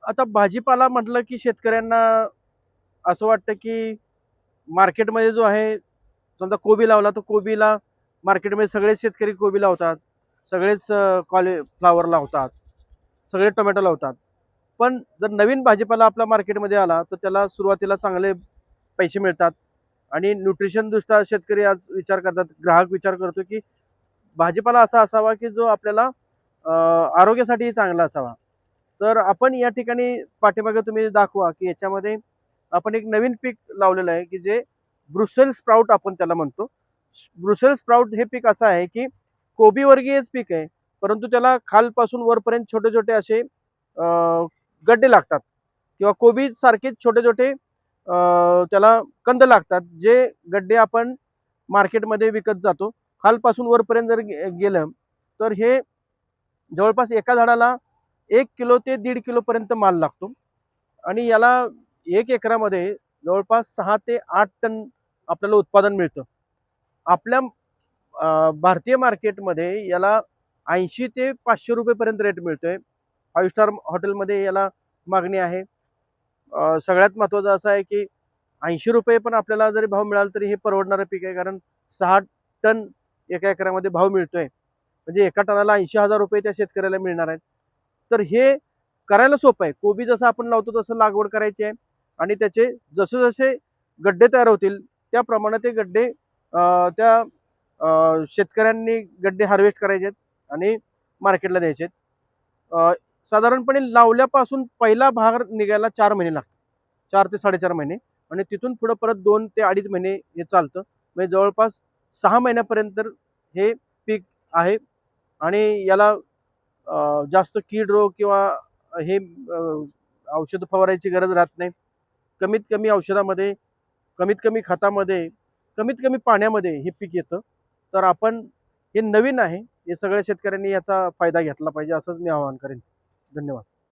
आता भाजीपाला म्हटलं की शेतकऱ्यांना असं वाटतं की मार्केटमध्ये जो आहे, समजा कोबी लावला तर कोबीला मार्केटमध्ये सगळेच शेतकरी कोबी लावतात, सगळेच कॉलीफ्लॉवर लावतात, सगळे टोमॅटो लावतात. पण जर नवीन भाजीपाला आपल्या मार्केटमध्ये आला तर त्याला सुरुवातीला चांगले पैसे मिळतात आणि न्यूट्रिशन दृष्ट्या शेतकरी आज विचार करतात, ग्राहक विचार करतो की भाजीपाला असा असावा की जो आपल्याला आरोग्यासाठी चांगला असावा. तर आपण या ठिकाणी पाठीमागे तुम्ही दाखवा की याच्यामध्ये आपण एक नवीन पीक लावलेलं आहे की जे ब्रुसेल स्प्राउट आपण त्याला म्हणतो. ब्रुसेल स्प्राउट हे पीक असं आहे की कोबी वर्गीयच पीक आहे, परंतु त्याला खालपासून वरपर्यंत छोटे छोटे असे गड्डे लागतात किंवा कोबी सारखेच छोटे छोटे त्याला कंद लागतात, जे गड्डे आपण मार्केटमध्ये विकत जातो. खालपासून वरपर्यंत जर गेलं तर हे जवळपास एका झाडाला 1 किलो ते 1.5 किलो पर्यंत माल लागतो आणि याला 1 एकरामध्ये जवळपास 6 ते 8 टन आपल्याला उत्पादन मिळतं. आपल्या भारतीय मार्केटमध्ये याला 80 ते 500 रुपयेपर्यंत रेट मिळतोय. 5 स्टार हॉटेलमध्ये याला मागणी आहे. सगळ्यात महत्त्वाचं असं आहे की 80 रुपये पण आपल्याला जरी भाव मिळाला तरी हे परवडणारं पीक आहे, कारण 6 टन एका एकरामध्ये भाव मिळतोय. म्हणजे एका टनाला 80,000 रुपये त्या शेतकऱ्याला मिळणार आहेत. तर हे करायला सोपं आहे. कोबी जसं आपण लावतो तसं लागवड करायची आहे आणि त्याचे जसे जसे गड्डे तयार होतील त्याप्रमाणे ते गड्डे त्या शेतकऱ्यांनी गड्डे हार्वेस्ट करायचे आहेत आणि मार्केटला द्यायचे आहेत. साधारणपणे लावल्यापासून पहिला भाग निघायला 4 महिने लागतात. 4 ते 4.5 महिने आणि तिथून पुढे परत 2 ते 2.5 महिने हे चालतं. म्हणजे जवळपास 6 महिन्यापर्यंत हे पीक आहे आणि याला जास्त कीड रोग किंवा हे औषध फवारायची गरज राहत नाही. कमीत कमी औषधामध्ये, कमीत कमी खतामध्ये, कमीत कमी पाण्यामध्ये हे पीक येतं. तर आपण हे नवीन आहे, हे सगळ्या शेतकऱ्यांनी याचा फायदा घेतला पाहिजे असंच मी आवाहन करेन. धन्यवाद.